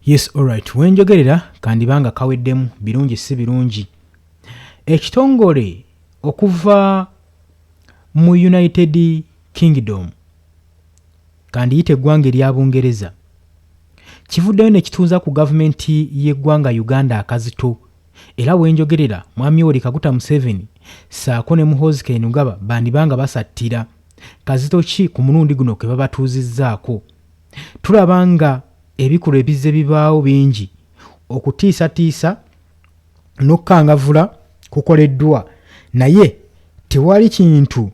Yes, alright. Wenjogerera kandibanga kaweddemu birungi si birungi. Ekitongole okuva mu United Kingdom kandiyite eggwanga erya Bungereza kivuddeyo ne kituuza ku gavumenti y'eggwanga Uganda akazito era wenjogerera Mwami Yoweri Kaguta Museveni saako ne Muhoozi Kainerugaba bandibanga basattira kazito ki ku mulundi guno ke babatuuzizzaako. Tulabanga ebikulu ebizze bibaawo bingi okutiisatiisa n'okkangavula kukoleddwa naye tewali kintu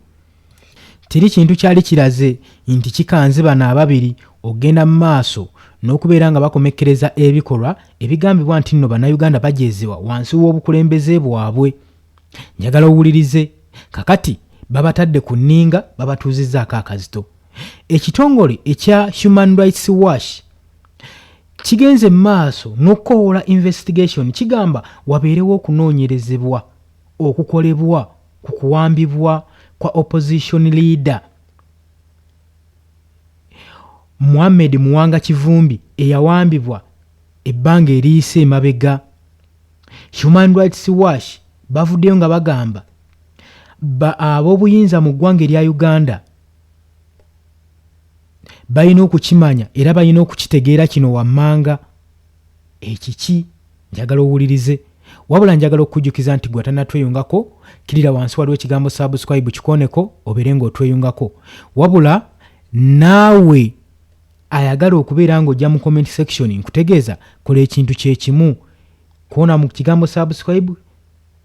kyali kiraze nti kikanze bano ababiri ogenda mu maaso n'okubeera nga bakomekkereza ebikolwa ebigambibwa nti nno bannayuganda bajeezebwa wansi w'obukulembeze bwabwe. Njagala owulirize kakati babatadde ku nninga babatuuzizzaako akazito. Ekitongole ekya Human Rights Watch kigenze maaso n'okukoola investigation kigamba wabeerewo okunoonyerezebwa okukolebwa ku kuwambibwa kwa opposition leader Mohamed Muwanga Kivumbi eyawambibwa ebbanga eriyise emabega. Human Rights Watch bavuddeyo nga bagamba ab'obuyinza mu ggwanga erya Uganda balina okukimanya era balina okukitegeera kino wammanga. Ekiki njagala owulirize wabula njagala okukujjukiza nti gwe tannatweyungako kirira wansi waliwo ekigambo subscribe kikoneko obeere ng'otweyungako wabula naawe ayagala okubeera ng'ojja mu comment section nkutegeeza kola ekintu kyekimu kuona mu kigambo subscribe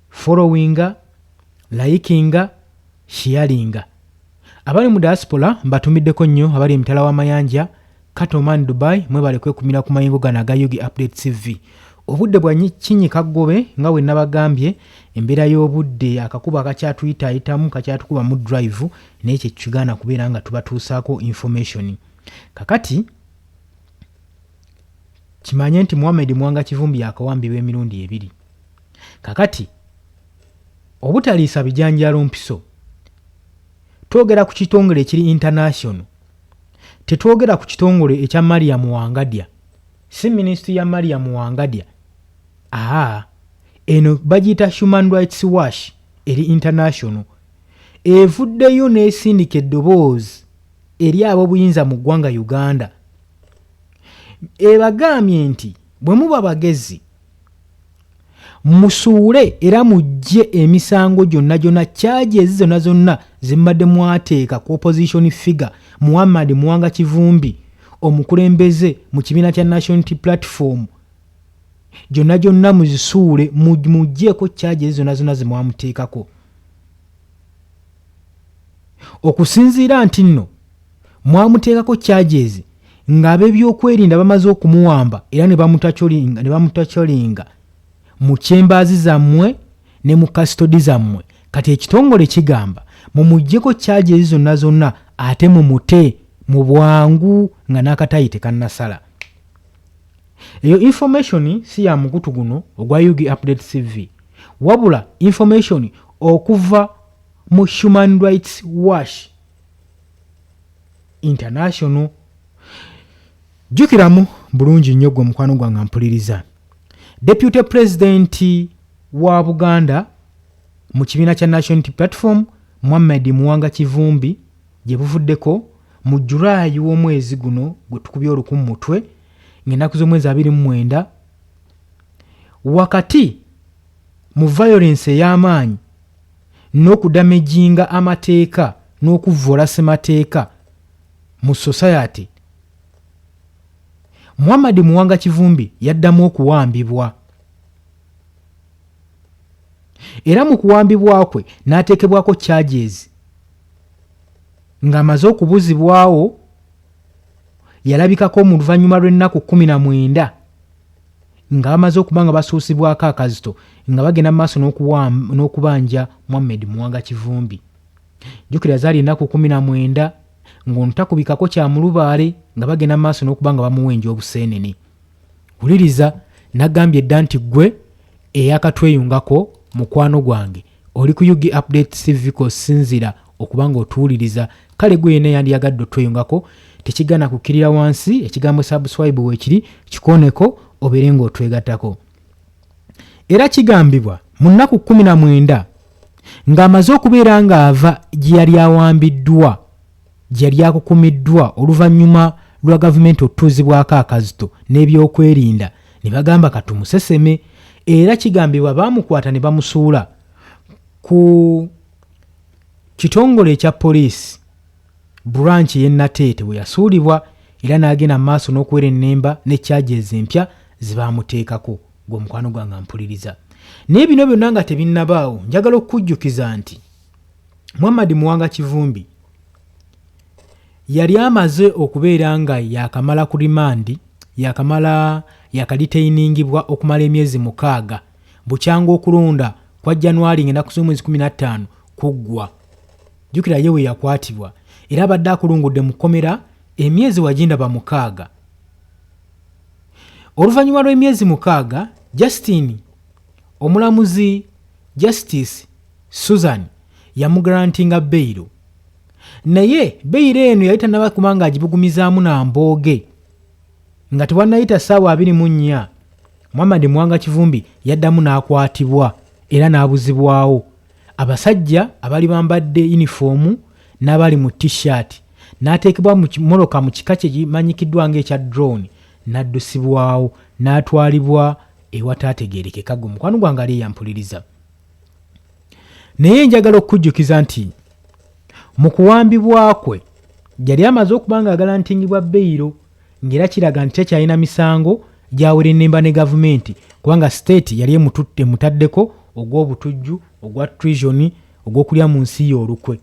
followinga likinga sharinga. Abali mu diaspora mbatumiddeko nnyo abali emitala w'amayanja Katoman Dubai mwebale kwekumira ku mayingo gano aga Yugi Update TV. Obudde bwa kinyi kaggobe nga we nabagambye embeera y'obudde akakuba akakyatuyitaayitamu kakyatukuba mu drive n'ekyo kigaana kubeera nga tubatuusaako information. Kakati kimanye nti Mohamed Muwanga Kivumbi yakawambibwa emirundi ebiri. Kakati obutaliisa bijanjaalo mpiso twogera ku kitongole ekiri international tetwogera ku kitongole ekya Mariam Wangadya si minisitule ya Mariam Wangadya eno bagiyita Human Rights Watch eri international evuddeyo n'esindika eddoboozi eri ab'obuyinza mu ggwanga Uganda ebagambye nti bwe muba bagezi musuule era mujje emisango gyonna charges zonna ze mbadde mwateeka ku opposition figure Muhammad Muwanga Kivumbi omukulembeze mu kibiina kya National Unity Platform gyonna muzisuule mujjeeko charges zonna ze mwamuteekako okusinziira nti nno mwamuteekako charges ng'ab'ebyokwerinda bamaze okumuwamba era ne bamutacholinga mu chambers zammwe ne mu custody zammwe. Kati ekitongole kigamba mumujjeko charges zonna ate mumute mu bwangu nga n'akatayi tekannasala. Eyo information si ya mukutu guno ogwa Yugi Update TV wabula information okuva mu Human Rights Watch International. Jukiramu bulungi nnyo gwe mukwano gwange mpuliriza. Deputy President wa Buganda mu kibiina kya National Unity Platform Mohamed Muwanga Kivumbi gye buvuddeko mu Julaayi w'omwezi guno gwe tukubye oluku mu mutwe ng'ennaku z'omwezi 29 wakati mu violence ey'amaanyi n'okudamejinga amateeka n'okuvvoola ssemateeka mu society Mohamed Muwanga Kivumbi yaddamu okuwambibwa era mu kuwambibwa kwe n'ateekebwako charges ng'amaze okubuzibwawo yalabikako mu luvannyuma lw'ennaku 19 nga bamaze okuba nga basuusibwako akazito nga bagenda mu maaso n'okubanja Mohamed Muwanga Kivumbi. Jjukira zaali ennaku 19 ng'ono takubikako kya mulubaale nga bagenda mu maaso n'okuba nga bamuwenja obuseenene. Wuliriza nagambye dda nti ggwe eyakatweyungako mukwano gwange oli ku Yugi Update TV ko sinzira okubanga otuwuliriza kale gwe yena yandiyagadde otweyongako tekigana kukkirira wansi ekigambo subscribe weekiri kikoneko obeere ng'otwegattako. Era kigambibwa mu nnaku 19 ng'amaze okubeera ng'ava gye yali awambiddwa gye yali akukumiddwa oluvannyuma lwa gavumenti okutuuzibwako akazito n'ebyokwerinda ne bagamba katumuseseme. Era kigambibwa baamukwata ne bamusuula ku kitongole ekya poliisi branch y'e Nateete bwe yasuulibwa era n'agenda mu maaso n'okuwera ennemba ne charges empya ze baamuteekako. Gwe mukwano gwange mpuliriza. Naye bino byonna nga tebinnabaawo, njagala okukujjukiza nti Muhammad Muwanga Kivumbi yali amaze okubeera nga yakamala ku rimandi, yakaliteiningibwa okumala emyezi 6 bukyanga okulonda kwa January ng'ennaku z'omwezi 15 kuggwa. Jjukira ye we yakwatibwa era abadde akulungudde mu kkomera emyezi wagindaba 6. Oluvannyuma lw'emyezi 6 Justin omulamuzi Justice Susan yamugrantinga beyiro, naye beyiro eno yali tannaba kubanga agibugumizaamu na mbooge nga tewannayita ssaawa 24 Muhammad Muwanga Kivumbi yaddamu n'akwatibwa era n'abuzibwawo. Abasajja abali bambadde yunifoomu n'abali mu t-shirt n'ateekebwa mu moloka mu kika kye kimanyikiddwa ng'ekya drone n'addusibwawo n'atwalibwa ewataategeerekeka. Gwe mukwano gwange ali yampuliriza. Naye njagala okukujjukiza nti mu kuwambibwa kwe yali amaze okuba nga agalantingibwa beyiro ng'era kiraga nti tekyalina misango gyawera ennemba ne gavumenti kubanga state yali emutaddeko ogw'obutujju, ogwa treason, ogw'okulya mu nsi ye olukwe.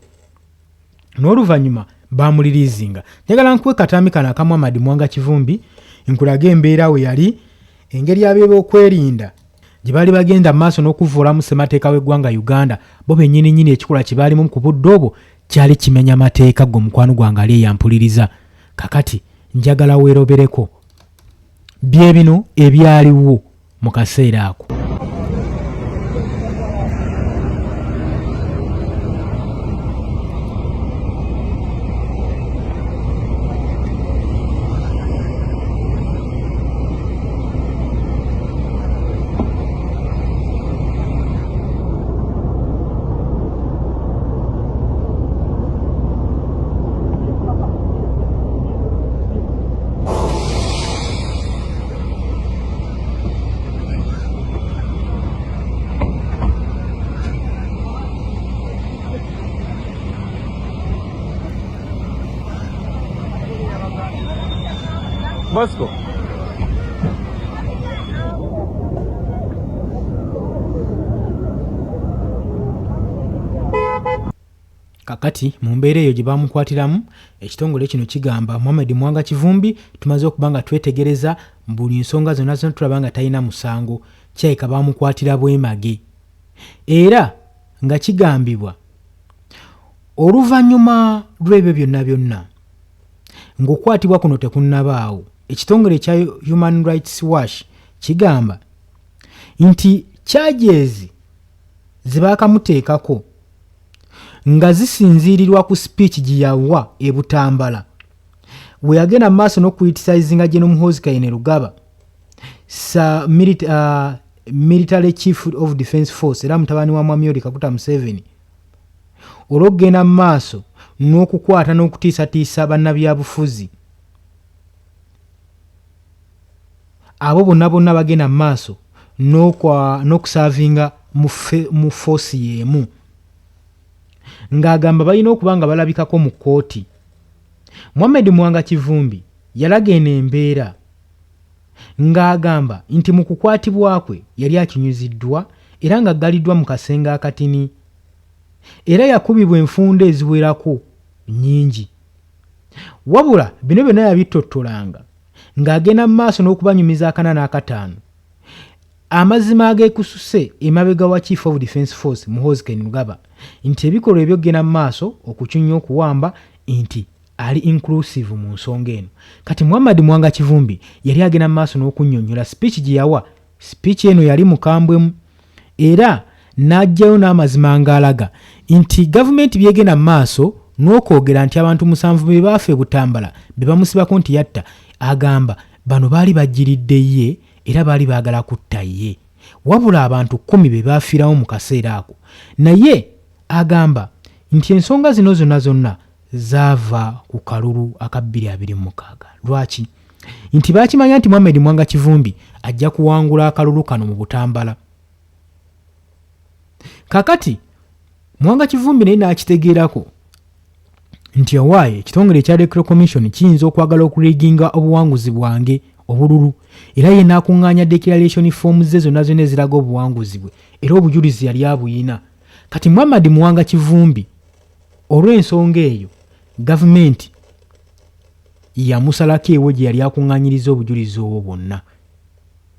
N'oluvannyuma baamulirizinga. Njagala nkuwe katambi kano aka Muhammad Muwanga Kivumbi nkulaga embeera we yali, engeri ab'ebyokwerinda gye baali bagenda mu maaso n'okuvuulamu ssemateeka w'eggwanga Uganda. Bo bennyini ekikola kye baalimu ku budde obwo kyali kimenya mateeka. Gwe mukwano gwange ali yampuliriza. Kakati njagala weerobereko bye bino ebyaliwo mu kaseera ako. Bosco. Kakati mu mbeera eyo gye baamukwatiramu ekitongole kino kigamba Muhammad Muwanga Kivumbi tumaze okuba nga twetegereza buli nsonga zonna zonna tulaba nga talina musango, kyayika baamukwatira bwemage. Era nga kigambibwa oluvannyuma lw'ebyo byonna ng'okwatibwa kuno tekunnabaawo, ekitongole ekya Human Rights Watch kigamba nti charges ze baakamuteekako nga zisinziirirwa ku speech gye yawa e Butambala we yagenda mu maaso n'okuyitisizinga General Muhoozi Kainerugaba military chief of defence force era mutabani wa Mwami Yoweri Kaguta Museveni olw'okugenda mu maaso n'okukwata n'okutiisatiisa bannabyabufuzi abo bonna bagenda mu maaso n'okusaavinga mu force y'emu ng'agamba balina okuba nga balabikako mu kkooti. Muhammad Muwanga Kivumbi yalaga eno embeera ng'agamba nti mu kukwatibwa kwe yali akinyuziddwa era ng'aggaliddwa mu kasenge akatini era yakubibwa enfunda eziwerako nnyingi. Wabula bino byonna yabitottolanga ng'agenda mu maaso n'okubanyumiza 4 n'akataano. Amazima ageekususe emabega wa Chief of Defence Force Muhoozi Kainerugaba nti ebikolwa ebyokugenda mu maaso okukyunya okuwamba nti ali inclusive mu nsonga eno. Kati Muhammad Muwanga Kivumbi yali agenda mu maaso n'okunnyonnyola speech gye yawa. Speech eno yali mukambwemu era n'ajjayo n'amazima ng'alaga nti gavumenti byegenda mu maaso n'okwogera nti abantu 7 be baafa e Butambala be bamusibako nti yatta, agamba bano baali bajjiridde ye era baali baagala kutta ye, wabula abantu 10 be baafiirawo mu kaseera ako. Naye agamba nti ensonga zino zonna zaava ku kalulu aka 2026. Lwaki? Nti baakimanya nti Mohamed Mwanga Kivumbi ajja kuwangula akalulu kano mu Butambala. Kakati Mwanga Kivumbi naye n'akitegeerako nti owaaye ekitongole ekya Electoral Commission kiyinza okwagala okuriginga obuwanguzi bwange obululu, era ye n'akuŋŋaanya declaration forms ze zonna eziraga obuwanguzi bwe era obujulizi yali abuyina. Kati Mohamed Mwanga Kivumbi olw'ensonga eyo gavumenti yamusalako ewo gye yali akuŋŋaanyiriza obujulizi obwo bwonna.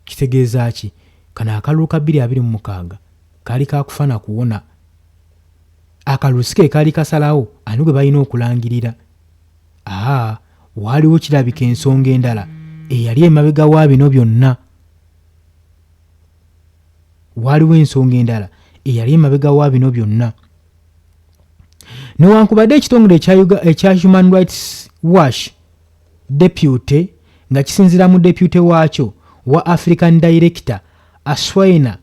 Kitegeeza ki? Kano akalulu ka 2026 kaali kakufaana kuwona. Akalulu si ke kaali kasalawo ani gwe balina okulangirira. Waaliwo kirabika ensonga endala eyali emabega wa bino byonna. Waaliwo ensonga endala eyali emabega wa bino byonna. Newankubadde ekitongole ekya Human Rights Watch deputy nga kisinzira mu deputy waakyo wa African Director Aswaina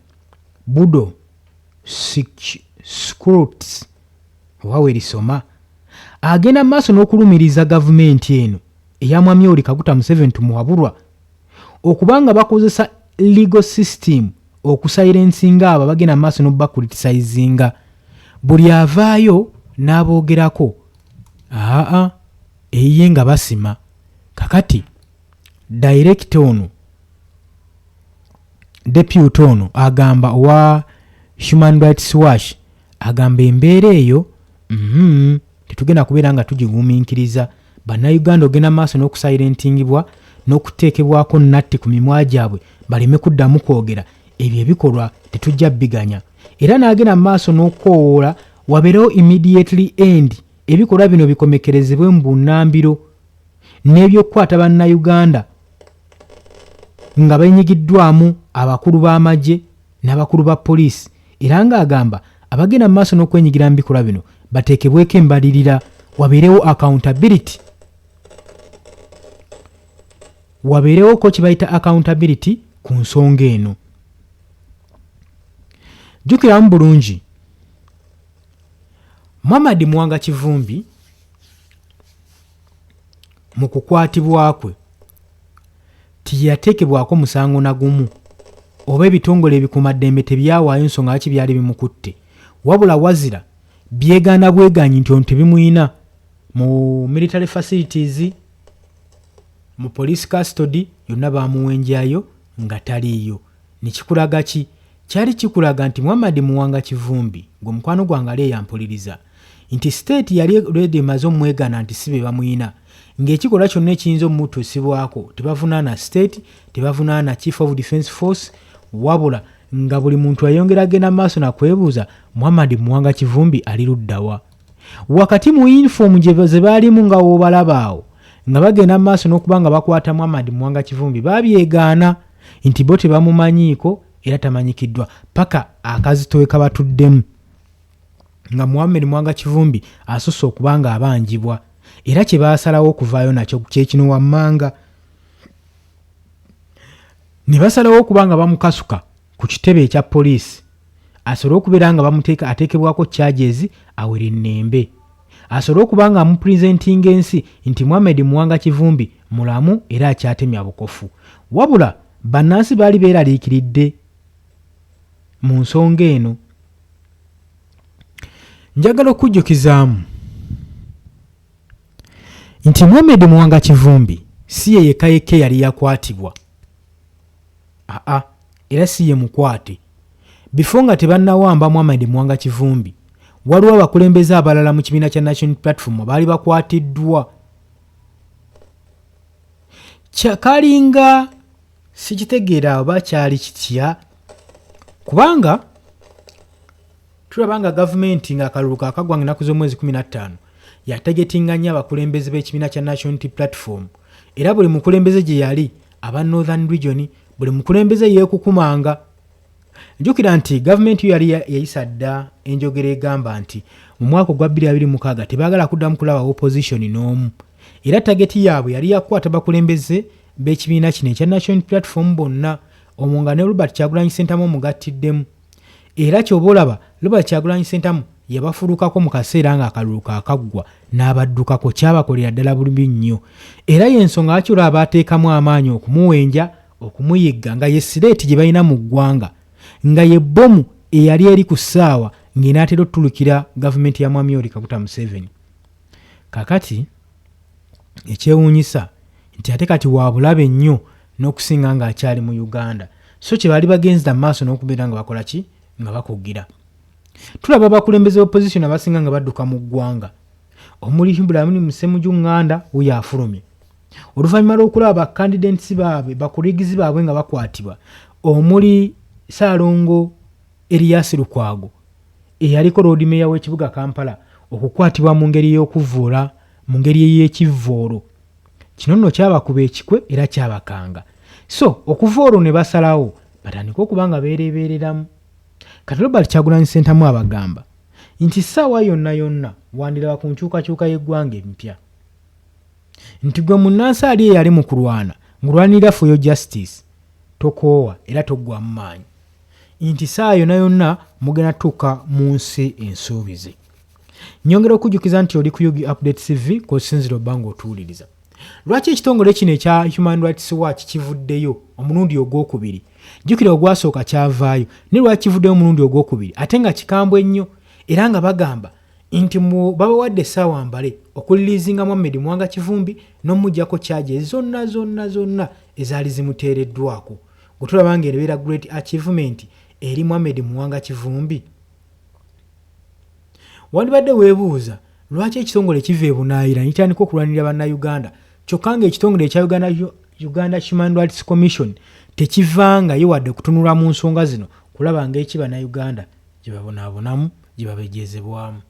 Budo Scroots wawe lisoma agenda maaso n'okulumiriza gavumenti eno eya Mwami Yoweri Kaguta Museveni tumuwabulwa okubanga bakozesa legal system okusilencinga abo bagenda maaso n'okubakritisayizinga. Buli avaayo n'aboogerako eyiye nga basima. Kakati director ono deputy ono agamba owa Human Rights Watch agamba embeera eyo tetugenda kubeera nga tugigumiikiriza. Bannayuganda ogenda maaso n'okusilentingibwa n'okuteekebwako natti ku mimwa gyabwe baleme kuddamu kwogera ebyo ebikolwa tetujja biganya. Era n'agenda maaso n'okukoowoola wabeerewo immediately end ebikolwa bino bikomekerezebwe mu bunnambiro n'ebyokukwata bannayuganda nga benyigiddwamu abakulu b'amagye n'abakulu ba poliisi, era ng'agamba abagenda mu maaso n'okwenyigira mu bikolwa bino bateekebweko embalirira, wabeerewo accountability. Wabeerewo ko kibayita accountability ku nsonga eno. Jjukiramu bulungi Mohamed Mwanga Kivumbi mu kukwatibwa kwe tiyateekebwako musango na gumu oba ebitongole ebikuumaddembe tebyawaayo nsonga ki byali bimukutte, wabula wazira byegaana bweganyi nti ono tebimuyina mu military facilities, mu police custody yonna bamuwenjayo nga taliiyo. Nekikulaga ki? Kyali kikulaga nti Mohamed Mwanga Kivumbi gwe mukwano gwange ali eyampuliriza nti state yali ready emaze omwegana nti sibe bamuyina, ng'ekikolwa kyonna ekiyinza omutuusibwako tebavunaana state, tebavunaana chief of defence force, wabula nga buli muntu ayongera agenda maaso nakwebuuza Mohamed Mwanga Kivumbi ali luddawa. Wakati mu uniform ze baalimu nga woobalaba awo nga bagenda maaso n'okuba nga bakwata Mohamed Mwanga Kivumbi babyegaana nti bo tebamumanyiiko era tamanyikiddwa paka akazitowe kabatuddemu nga Mohamed Mwanga Kivumbi asusse okuba nga abanjibwa, era kye baasalawo okuvaayo nakyo kyekino wammanga. Ne basalawo okuba nga bamukasuka ku kitebe ekya poliisi asobole okubeera nga ateekebwako charges awere ennembe, asobole okuba nga amupresentinga ensi nti Mohamed Mwanga Kivumbi mulamu era akyatemya bukofu, wabula bannansi baali beeraliikiridde mu nsonga eno. Njagala okujjukizaamu nti Mohamed Mwanga Kivumbi si ye yekka yali yakwatibwa, era si ye mukwate. Before nga tebannawamba Mohamed Mwanga Kivumbi, waliwo abakulembeze abalala mu kibiina kya National Platform baali bakwatiddwa. Kalinga sikitegeera oba kyali kitya, kubanga tulabanga gavumenti nga akalulu kakagwa ennaku z'omwezi 15 yategetinganya abakulembeze b'ekibiina kya National Platform, era buli mukulembeze gye yali aba Northern Region, buli mukulembeze yeekukumanga Njukira nti gavumenti yali yayisa dda enjogera egamba nti mu mwaka gwa 2026 tebaagala kuddamu kulaba opposition n'omu, era tageti yaabwe yali yakwata bakulembeze b'ekibiina kino ekya National Platform bonna, omwo nga ne Robert Kyagulanyi Ssentamu omugattiddemu. Era ky'oba olaba Robert Kyagulanyi Ssentamu yabafulukako mu kaseera ng'akalulu kaakaggwa n'abaddukako, kyabakolera ddala bulumi nnyo, era y'ensonga lwaki olaba ateekamu amaanyi okumuwenja, okumuyigga nga ye sireeti gye balina mu ggwanga, nga ye bbomu eyali eri ku ssaawa ng'enaatera otulukira gavumenti ya Mwami Yoweri Kaguta Museveni. Kakati ekyewuunyisa nti ate kati waabulabe nnyo n'okusinga ng'akyali mu Uganda, so kye baali bagenzera mu maaso n'okubeera nga bakola ki, nga bakugira. Tulaba abakulembeze opposition abasinga nga badduka mu ggwanga, omuli Ibrahim Musemuju Nganda we yafulumye. Oluvannyuma lw'okulaba candidates baabwe bakuligizi baabwe nga bakwatibwa, omuli Ssaalongo Erias Lukwago eyaliko road mayor w'ekibuga Kampala okukwatibwa mu ngeri y'okuvvuula, mu ngeri ey'ekivvoolo. Kino nno kyabakuba ekikwe era kyabakanga. So okuva olwo ne basalawo batandika okuba nga beereebereramu. Kati Robert Kyagulanyi Ssentamu abagamba nti ssaawa yonna yonna wandiraba ku nkyukakyuka y'eggwanga empya, nti gwe munnansi ali eyali mu kulwana ngulwanira for your justice, tokoowa era toggwamu maanyi, nti ssaawa yonna yonna mugenda tuuka mu nsi ensuubize. Nyongera okujjukiza nti oli ku Yugi Update TV k'osinzira obba ng'otuwuliriza. Lwaki ekitongole kino ekya Human Rights Watch kivuddeyo omulundi ogwokubiri? Jjukira ogwasooka kyavaayo, ne lwaki kivuddeyo omulundi ogwokubiri ate nga kikambwe nnyo, era nga bagamba nti babawadde essaawa mbale okulirizinga Mohamed Mwanga Kivumbi n'omuggyako kyaje zonna ezaali zimuteereddwako. Gwe tulaba ng'ebeera great achievement eri Mohamed Mwanga Kivumbi. Wandibadde weebuuza lwaki ekitongole kiva ebunaayira nitandika okulwanirira bannayuganda, kyokka ng'ekitongole ekya Uganda Human Rights Commission tekivangayo wadde kutunula mu nsonga zino kulaba ng'eki bannayuganda gye babonaabonamu, gye babejeezebwamu.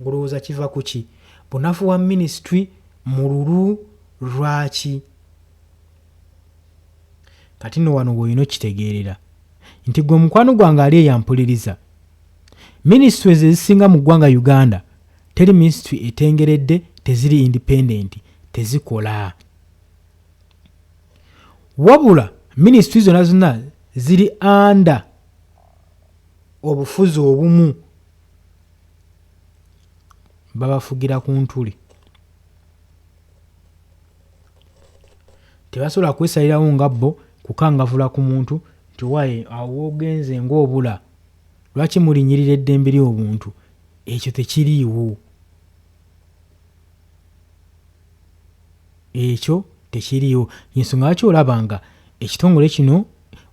Ngulowooza kiva ku ki? Bunafu wa ministry mululu lwaki? Kati nno wano bw'olina okitegeerera nti gwe mukwano gwange ali eyampuliriza, ministries ezisinga mu ggwanga Uganda teri ministry etengeredde, teziri independent, tezikola. Wabula ministry zonna ziri under obufuzi obumu, babafugira ku ntuli. Tebasobola kwesalirawo nga bo kukangavula ku muntu nti waye awo ogenze ng'obula, lwaki mulinyirira eddembe ly'obuntu? Ekyo tekiriiwo, ekyo tekiriiwo. Ensonga lwaki olaba nga ekitongole kino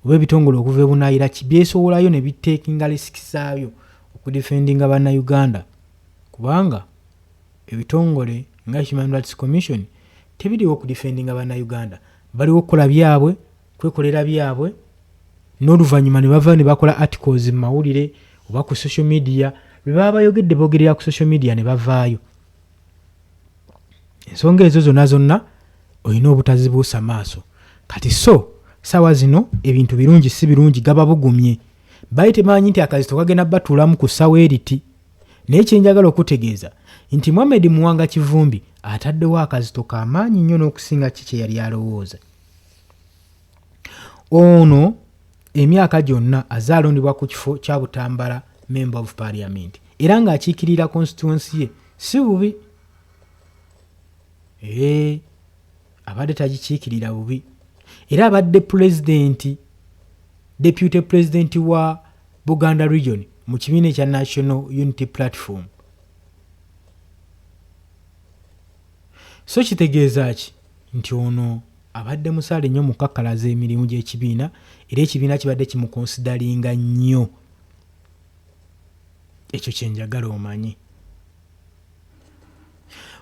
oba ebitongole okuva ebunaayira byesowolayo ne biteekinga risiki zaabyo okudifendinga bannayuganda, kubanga ebitongole nga Human Rights Commission tebiriwo okudifendinga bannayuganda, baliwo okukola byabwe, kwekolera byabwe, n'oluvannyuma ne bava ne bakola articles mu mawulire oba ku social media, bwe baba bayogedde bogerera ku social media ne bavaayo. Ensonga ezo zonna olina obutazibuusa maaso. Kati so ssaawa zino ebintu birungi si birungi, gaba bugumye. Baali temanyi nti akazito kagenda batuulamu ku ssaawa eriti. Naye kyenjagala okutegeeza nti Mohamed Mwanga Kivumbi ataddewo akazito k'amaanyi nnyo n'okusinga kiki yali alowooza. Ono emyaka gyonna azaalondebwa ku kifo kya Butambala Member of Parliament, era ng'akiikirira constituency ye si bubi. Abadde tagikiikirira bubi, era abadde deputy president wa Buganda region mu kibiina ekya National Unity Platform. So kitegeeza ki? Nti ono abadde musaale nnyo mukakkalaza emirimu gy'ekibiina, era ekibiina kibadde kimukonsidalinga nnyo. Ekyo kyenjagala omanyi.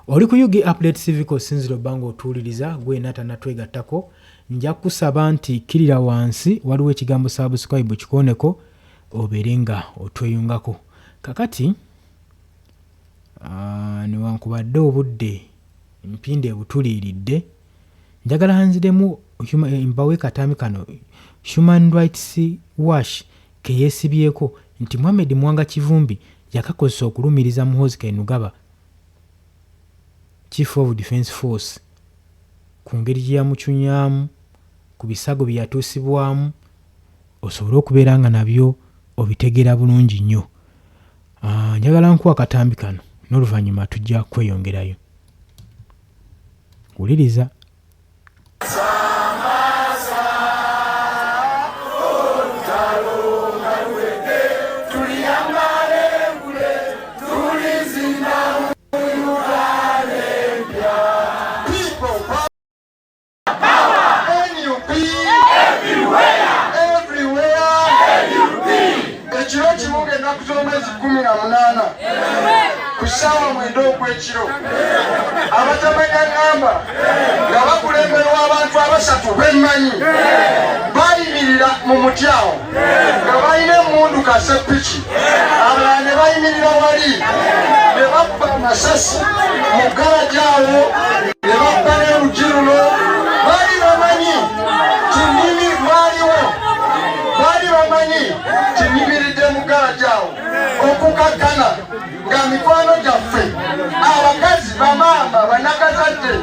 Oli ku Yugi Update TV k'osinzira obba ng'otuwuliriza, gwe natanatwegattako, nja kusaba nti kirira wansi waliwo ekigambo subscribe kikooneko obeere nga otweyungako. Kakati newankubadde obudde empinde butuliiridde, njagala nziremu mbawe kataami kano Human Rights Watch ke yeesibyeko nti Mohamed Mwanga Kivumbi yakakozesa okulumiriza Muhoozi Kainerugaba Chief of Defence Force ku ngeri gye yamucunyaamu ku bisago bye yatuusibwamu osobole okubeera nga nabyo obitegeera bulungi nnyo. Njagala nkuwa akatambi kano n'oluvannyuma tujja kweyongerayo. Wuliriza. Kusawa mwendo gw'ekiro abatamanya ngamba nga bakulemberwa abantu abasatu bemmanyi bayimirira mu mutyawo nga balina emundu kasepiki abalala ne bayimirira wali ne bakkuba amasasi mu garaji awo ne bakkuba n'erugi luno baali bamanyi tinnimi lwaliwo baali bamanyi tinnimiridde mu garaji awo okukakkana nga mikwano gyaffe abakazi bamaama banakazadde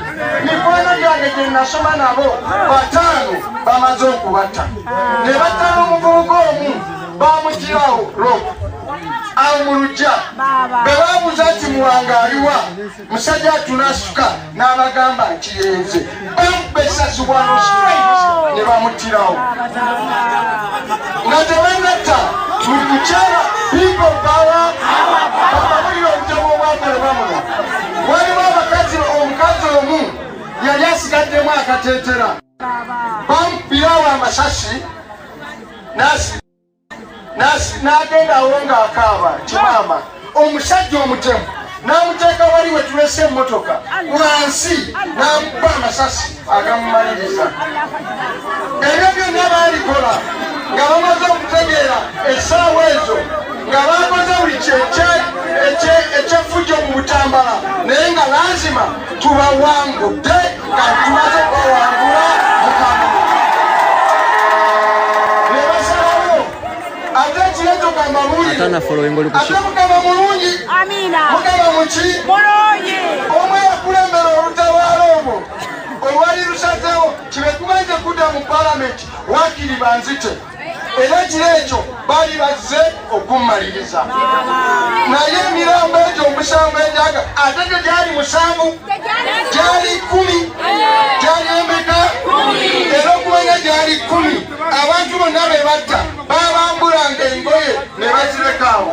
mikwano gyange gye nasoma nabo bataano bamaze okubatta ne battana omuvubuka omu bamugirawo rope awo mu lujja bwe babuuza nti muwangaaliwa musajja atunasuka n'abagamba nkiyenze bamubesasibwano ne bamuttirawo nga tebanatta buli mukyala people power bamawulire obutabo obwakolebwa muno waliwo omukazi omu yali asigaddemu akateetera bamupirawo amasasi n'agendawo ng'akaaba kimaama omusajja omutemu n'amuteeka wali we tulese emmotoka wansi n'amukuba amasasi agamumaliriza. Ebyo byonna baalikola nga bamaze okutegeera essaawa ezo nga bakoze buli ekyefujjo mu Butambala naye nga lazima tubawangudde nga tumaze kubawangula mukama ne basalawo ate ekireto kamawulire ate mukama mulungi mukama muki omwe yakulembera olutabaalo olwo olwali lusazeewo kibe tumanze kudda mu palamenti waakiri banzite era ekiro ekyo baali bazze okummaliriza naye emirambo egyo omusanvu enjaga ate gye gyali musanvu gyali 10 gyali emeka era okumanya gyali 10 abantu bonna be batta babambulanga engoye ne bazirekawo.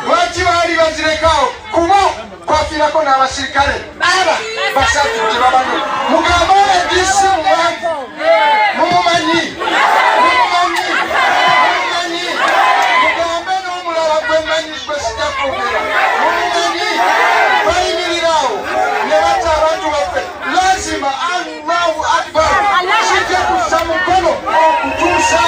Lwaki baali bazirekawo? Kubo kwafiirako n'abasirikale basatu gye babanyo mugamba edisi muwanvu mumumanyi mugambe n'omulala gwemanyi gwesijja kwogera mumumanyi bayimirirawo ne batta abantu baffe lazima Allahu akbar kijja kussa mukono okutuusa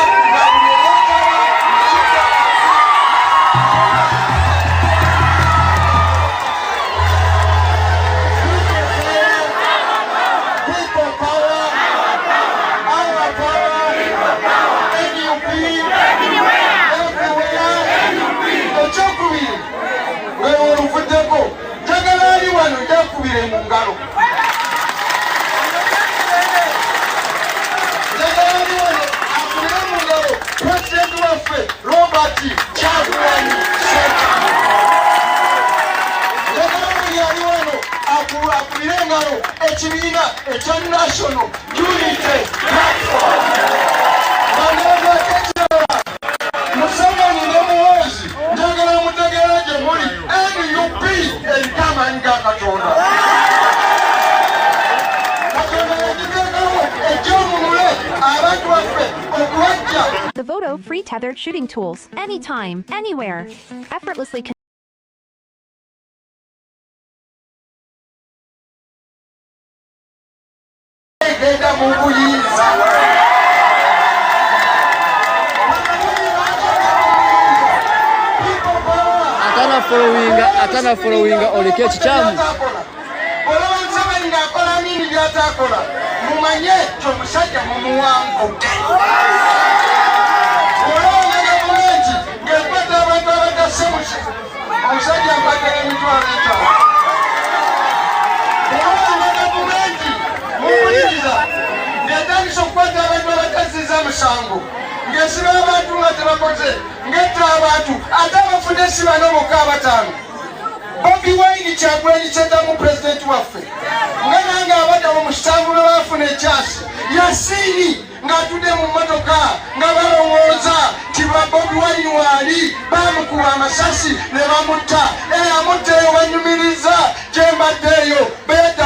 nga jakubire mu ngalo akubire mu ngalo president waffe Robert Kyagulanyi yali wano akubire engalo ekibiina ekya National Unity Platform Museveni ne Muhoozi njagala mutegeera gye muli NUP eriko amaanyi ga Katonda. Katonda yagiteekawo egy'omumule abantu baffe okuwajja. The Voto free tethered shooting tools, anytime, anywhere, effortlessly. Egenda mu buyinza. atana following oleke ekikyamu olaba Museveni ng'akola nini by'ataakola mumanye kyo musajja mumuwangudde olaba musango ngesiba abantu nga tebakoze ngetta abantu ate abafudde si bano bokka abataano Bobi Wine Kyagulanyi Ssentamu pulezidenti waffe nga nange abadda mu musanvu lwe baafuna ekyasi Yasiini ng'atudde mu mmotoka nga balowooza ti Bobi Wine waali baamukuba amasasi ne bamutta eyamutta eyo banyumiriza gyembaddeeyo beedda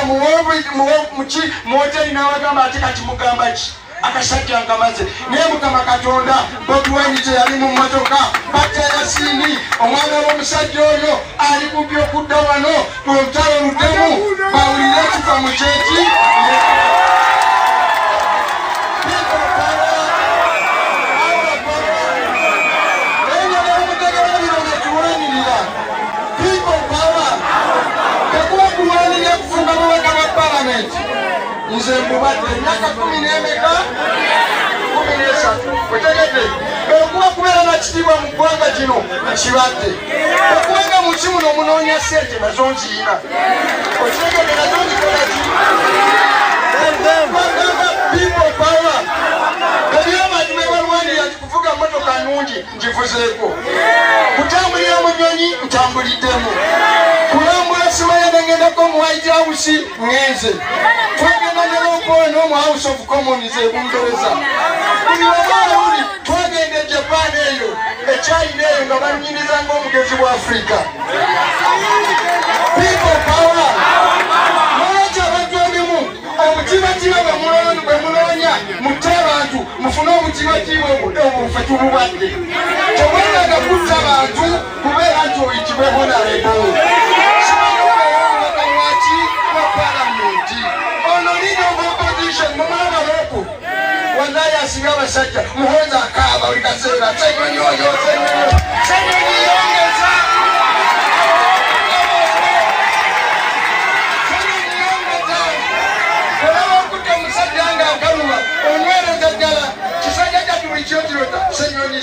muki mu hoteri n'abagamba ate kati mugamba ki akasajja nkamaze naye Mukama Katonda Bobi Wine gye yali mu mmotoka batta Yasiini omwana w'omusajja oyo ali kumpi okudda wano ku lutalo lutemu bawulire ekifa mu kyeki nze mbubadde emyaka 10 n'emeka 13 otegedde okuba kubeera na kitiibwa mu ggwanga gino kibadde okubanga mu kimuno omunoonya ssente nazo nziyina otegedde nazo nzikolaki bagamba people power ebyamaju be balwanira kuvuga mmotoka nnungi ngivuzeeko kutambulira mu nnyonyi ntambuliddemu kulambula simayana ngendako mu White House ngenze twagenda ne Lompoyo n'omu House of Commons ebungereza buli wamaawuli twagenda e Japan eyo ekyayina eyo nga banyiriza ng'omugezi bwa Afrika people power lwaki abantu ebimu omutibakiba bwe muloonya mutte abantu mufune omutibakiba obuffe tububadde teweraga kutta abantu kubeera nti oyitibwe honorable wallahi asinga abasajja muhonza akaaba buli kaseera senyonyoyo senyonyiyongeza olaba okutta omusajja nga akaluba onywereza ddala kisajja kyatuli kyotirota senyonyi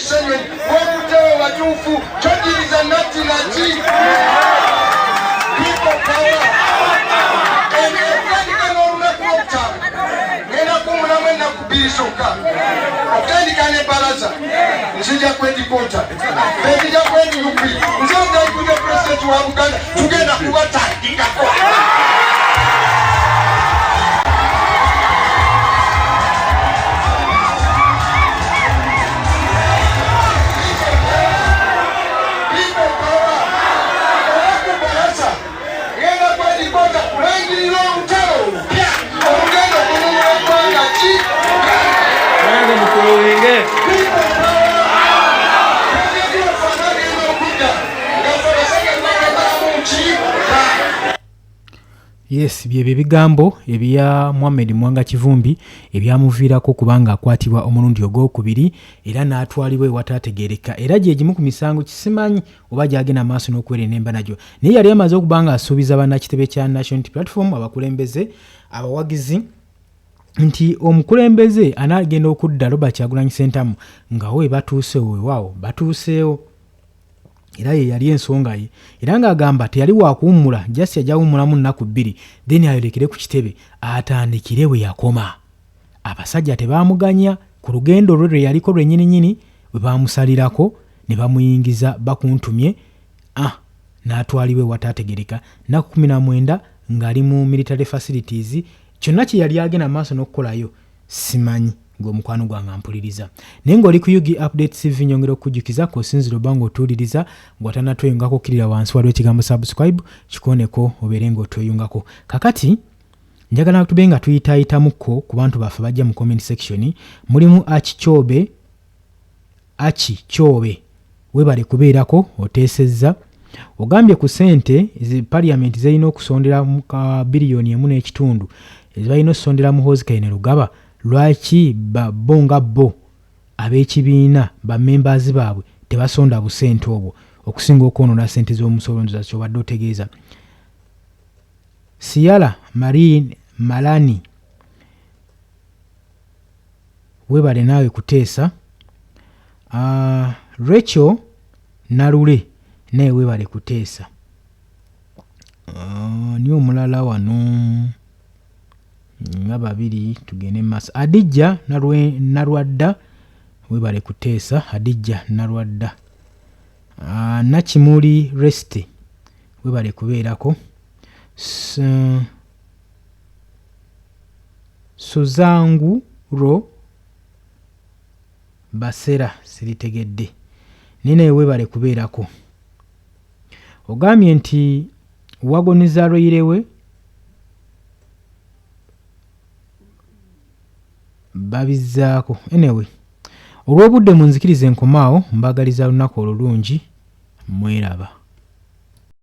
wokuttewo batuufu kyogiriza natti naki people power okutandika n'olunaku lwokutaano ng'enaku mulamu ennaku bbiri zokka okutandika n'ebbalaza nzija kwedikoota benzija kwediyupi nze nzaikuja pulezidenti wa Buganda tugenda kubatandikako Yes, byebyo bigambo ebya Mohamed Mwanga Kivumbi ebyamuviirako kubanga akwatibwa omulundi ogwokubiri era n'atwalibwa ewataategeereka era gye gimu ku misango kisimanyi oba gyagenda maaso n'okuwera enemba nagyo naye yali amaze okubanga asuubiza bannakitebe kya National Unity Platform abakulembeze abawagizi nti omukulembeze anaagenda okudda Robert Kyagulanyi Ssentamu nga we batuusewo weewaawo batuuseewo era ye yali ensonga ye era ng'agamba teyali wakuwummula just yajawummulamu nnaku 2 then ayolekere ku kitebe atandikire we yakoma abasajja tebaamuganya ku lugendo lwe lwe yaliko lwennyininyini bwe baamusalirako ne bamuyingiza bakuntumye n'atwalibwa ewataategereka nnaku 19 ng'ali mu military facilities kyonna kye yali agenda maaso n'okukolayo simanyi ng'omukwano gwange ampuliriza naye ng'oli ku Yugi Updates TV nyongera okujjukiza k'osinzira oba ng'otuuliriza ng'otanatweyungako okkirira wansi waliwo ekigambo subscribe kikooneko obeere ng'otweyungako kakati njagala tube nga tuyitaayitamuko ku bantu baffe bajja mu comment section mulimu Achi Kyobe webale kubeerako oteesezza ogambye ku ssente ezi parliament zirina okusondera mu biliyoni 1.5 ezibalina okusondera mu Hoozi Kayine Lugaba lwaki babonga bo ab'ekibiina bammembers baabwe tebasonda busente obwo okusinga okwonoona ssente z'omusolo ndoza kyobadde otegeeza Siyala Malani webale naawe kuteesa Rachel Nalule naye webale kuteesa ni omulala wano nga babiri tugende maaso. Adijja Nalwadda webale kuteesa. Adijja Nalwadda. Nakimuli Reste webale kubeerako. Suzanguro Basera siritegedde. Nine webale kubeerako. Ogambye nti wagoniza Lweirewe babizzaako. Anyway, olw'obudde munzikirize nkomaawo, mbagaliza lunaku olulungi, mweraba.